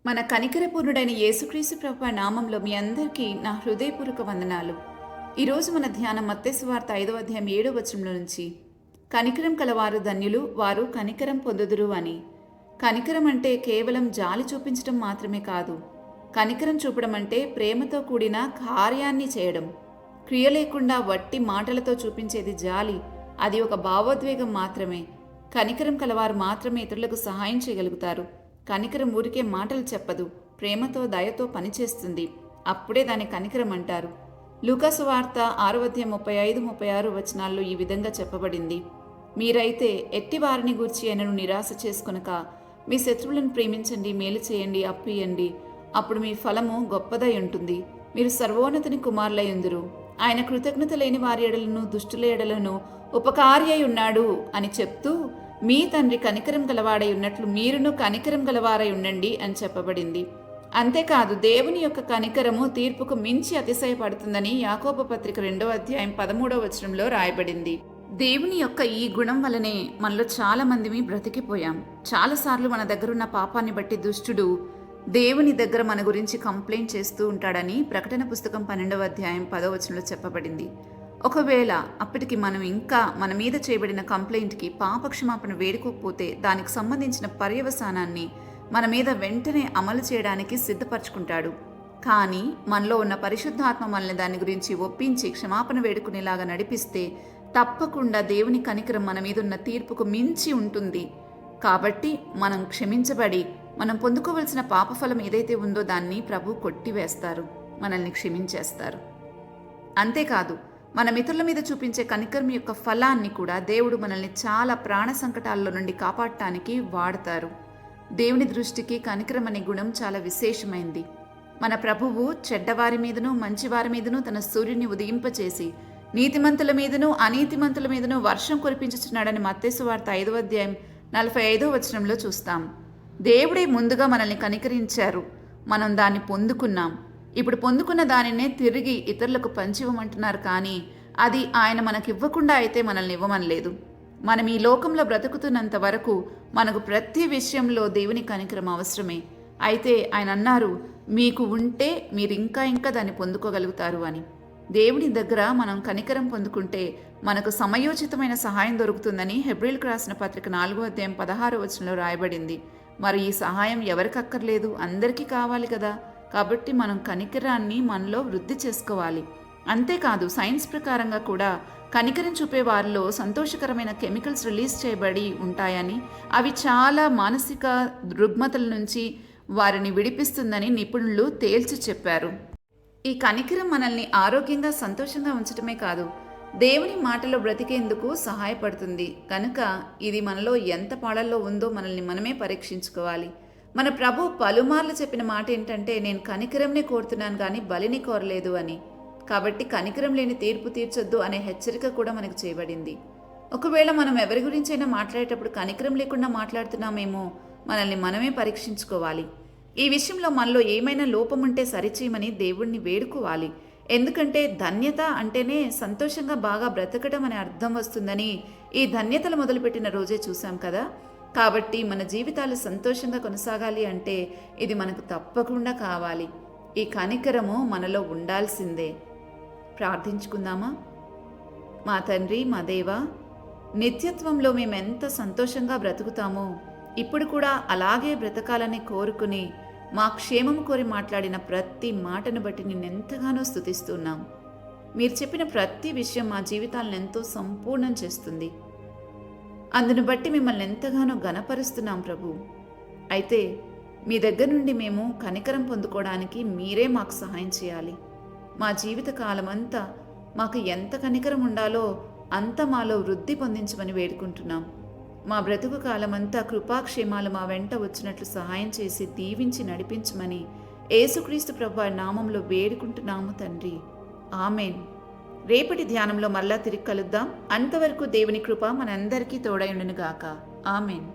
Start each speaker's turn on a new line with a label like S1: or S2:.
S1: మన కనికరపూర్ణుడైన యేసుక్రీస్తు ప్రభువు నామంలో మీ అందరికీ నా హృదయపూర్వక వందనాలు. ఈరోజు మన ధ్యానం మత్తయి సువార్త 5వ అధ్యాయం 7వ వచనంలో నుంచి, కనికరం కలవారు ధన్యులు, వారు కనికరం పొందుదురు అని. కనికరం అంటే కేవలం జాలి చూపించడం మాత్రమే కాదు. కనికరం చూపడం అంటే ప్రేమతో కూడిన కార్యాన్ని చేయడం. క్రియ లేకుండా వట్టి మాటలతో చూపించేది జాలి. అది ఒక భావోద్వేగం మాత్రమే. కనికరం కలవారు మాత్రమే ఇతరులకు సహాయం చేయగలుగుతారు. కనికరం ఊరికే మాటలు చెప్పదు, ప్రేమతో దయతో పనిచేస్తుంది. అప్పుడే దాని కనికరం అంటారు. లూకాసు వార్త 6వ అధ్యాయం 35-36 వచనాల్లో ఈ విధంగా చెప్పబడింది. మీరైతే ఎట్టి వారిని గూర్చి ఆయనను నిరాశ చేసుకొనక మీ శత్రువులను ప్రేమించండి, మేలు చేయండి, అప్పియండి. అప్పుడు మీ ఫలము గొప్పదై ఉంటుంది. మీరు సర్వోన్నతుని కుమారులయ్యుందురు. ఆయన కృతజ్ఞత లేని వారి ఎడలను దుష్టుల ఎడలను ఉపకారి అయి ఉన్నాడు అని చెప్తూ, మీ తండ్రి కనికరం గలవాడై ఉన్నట్లు మీరును కనికరం గలవారై ఉండండి అని చెప్పబడింది. అంతేకాదు, దేవుని యొక్క కనికరము తీర్పుకు మించి అతిశయపడుతుందని యాకోబు పత్రిక 2వ అధ్యాయం 13వ వచనంలో రాయబడింది. దేవుని యొక్క ఈ గుణం వలనే మనలో చాలా మందిమి బ్రతికిపోయాం. చాలాసార్లు మన దగ్గరున్న పాపాన్ని బట్టి దుష్టుడు దేవుని దగ్గర మన గురించి కంప్లైంట్ చేస్తూ ఉంటాడని ప్రకటన పుస్తకం 12వ అధ్యాయం 10వ వచనంలో చెప్పబడింది. ఒకవేళ అప్పటికి మనం ఇంకా మన మీద చేయబడిన కంప్లైంట్కి పాపక్షమాపణ వేడుకోకపోతే దానికి సంబంధించిన పర్యవసానాన్ని మన మీద వెంటనే అమలు చేయడానికి సిద్ధపరచుకుంటాడు. కానీ మనలో ఉన్న పరిశుద్ధాత్మ మనల్ని దాని గురించి ఒప్పించి క్షమాపణ వేడుకునేలాగా నడిపిస్తే తప్పకుండా దేవుని కనికరం మన మీద ఉన్న తీర్పుకు మించి ఉంటుంది. కాబట్టి మనం క్షమించబడి మనం పొందుకోవలసిన పాపఫలం ఏదైతే ఉందో దాన్ని ప్రభు కొట్టివేస్తారు, మనల్ని క్షమించేస్తారు. అంతేకాదు, మన మిత్రుల మీద చూపించే కనికరం యొక్క ఫలాన్ని కూడా దేవుడు మనల్ని చాలా ప్రాణ సంకటాల్లో నుండి కాపాడటానికి వాడతారు. దేవుని దృష్టికి కనికరం అనే గుణం చాలా విశేషమైంది. మన ప్రభువు చెడ్డవారి మీదనూ మంచివారి మీదనూ తన సూర్యుని ఉదయింపచేసి నీతిమంతుల మీదనూ అనీతిమంతుల మీదనూ వర్షం కురిపించుచున్నాడని మత్తయి సువార్త 5వ అధ్యాయం 45వ వచనంలో చూస్తాం. దేవుడే ముందుగా మనల్ని కనికరించారు, మనం దాన్ని పొందుకున్నాం. ఇప్పుడు పొందుకున్న దానినే తిరిగి ఇతరులకు పంచివ్వమంటున్నారు. కానీ అది ఆయన మనకివ్వకుండా అయితే మనల్ని ఇవ్వమనలేదు. మనం ఈ లోకంలో బ్రతుకుతున్నంత వరకు మనకు ప్రతి విషయంలో దేవుని కనికరం అవసరమే. అయితే ఆయన అన్నారు, మీకు ఉంటే మీరు ఇంకా దాన్ని పొందుకోగలుగుతారు అని. దేవుని దగ్గర మనం కనికరం పొందుకుంటే మనకు సమయోచితమైన సహాయం దొరుకుతుందని హెబ్రీయులకు రాసిన పత్రిక 4వ అధ్యాయం 16వ వచనంలో రాయబడింది. మరి ఈ సహాయం ఎవరికి అక్కర్లేదు, అందరికీ కావాలి కదా. కాబట్టి మనం కనికరాన్ని మనలో వృద్ధి చేసుకోవాలి. అంతేకాదు, సైన్స్ ప్రకారంగా కూడా కనికరం చూపే వారిలో సంతోషకరమైన కెమికల్స్ రిలీజ్ చేయబడి ఉంటాయని, అవి చాలా మానసిక రుగ్మతల నుంచి వారిని విడిపిస్తుందని నిపుణులు తేల్చి చెప్పారు. ఈ కనికరం మనల్ని ఆరోగ్యంగా సంతోషంగా ఉంచటమే కాదు, దేవుని మాటలో బ్రతికేందుకు సహాయపడుతుంది. కనుక ఇది మనలో ఎంత పాడల్లో ఉందో మనల్ని మనమే పరీక్షించుకోవాలి. మన ప్రభు పలుమార్లు చెప్పిన మాట ఏంటంటే, నేను కనికరంనే కోరుతున్నాను కానీ బలిని కోరలేదు అని. కాబట్టి కనికరం లేని తీర్పు తీర్చొద్దు అనే హెచ్చరిక కూడా మనకు చేయబడింది. ఒకవేళ మనం ఎవరి గురించైనా మాట్లాడేటప్పుడు కనికరం లేకుండా మాట్లాడుతున్నామేమో మనల్ని మనమే పరీక్షించుకోవాలి. ఈ విషయంలో మనలో ఏమైనా లోపం ఉంటే సరిచేయమని దేవుణ్ణి వేడుకోవాలి. ఎందుకంటే ధన్యత అంటేనే సంతోషంగా బాగా బ్రతకడం అనే అర్థం వస్తుందని ఈ ధన్యతలు మొదలుపెట్టిన రోజే చూసాం కదా. కాబట్టి మన జీవితాలు సంతోషంగా కొనసాగాలి అంటే ఇది మనకు తప్పకుండా కావాలి. ఈ కనికరము మనలో ఉండాల్సిందే. ప్రార్థించుకుందామా? మా తండ్రి, మా దేవా, నిత్యత్వంలో మేమెంత సంతోషంగా బ్రతుకుతామో ఇప్పుడు కూడా అలాగే బ్రతకాలని కోరుకుని మా క్షేమం కోరి మాట్లాడిన ప్రతి మాటను బట్టి నిన్నెంతగానో స్తుతిస్తున్నాం. మీరు చెప్పిన ప్రతి విషయం మా జీవితాలను ఎంతో సంపూర్ణం చేస్తుంది. అందును బట్టి మిమ్మల్ని ఎంతగానో ఘనపరుస్తున్నాం ప్రభు. అయితే మీ దగ్గర నుండి మేము కనికరం పొందుకోవడానికి మీరే మాకు సహాయం చేయాలి. మా జీవిత కాలమంతా మాకు ఎంత కనికరం ఉండాలో అంత మాలో వృద్ధి పొందించమని వేడుకుంటున్నాం. మా బ్రతుకు కాలమంతా కృపాక్షేమాలు మా వెంట వచ్చినట్లు సహాయం చేసి దీవించి నడిపించమని యేసుక్రీస్తు ప్రభువు నామంలో వేడుకుంటున్నాము తండ్రి. ఆమెన్. రేపటి ధ్యానంలో మళ్ళా తిరిగి కలుద్దాం. అంతవరకు దేవుని కృప మనందరికీ తోడై ఉండును గాక. ఆమెన్.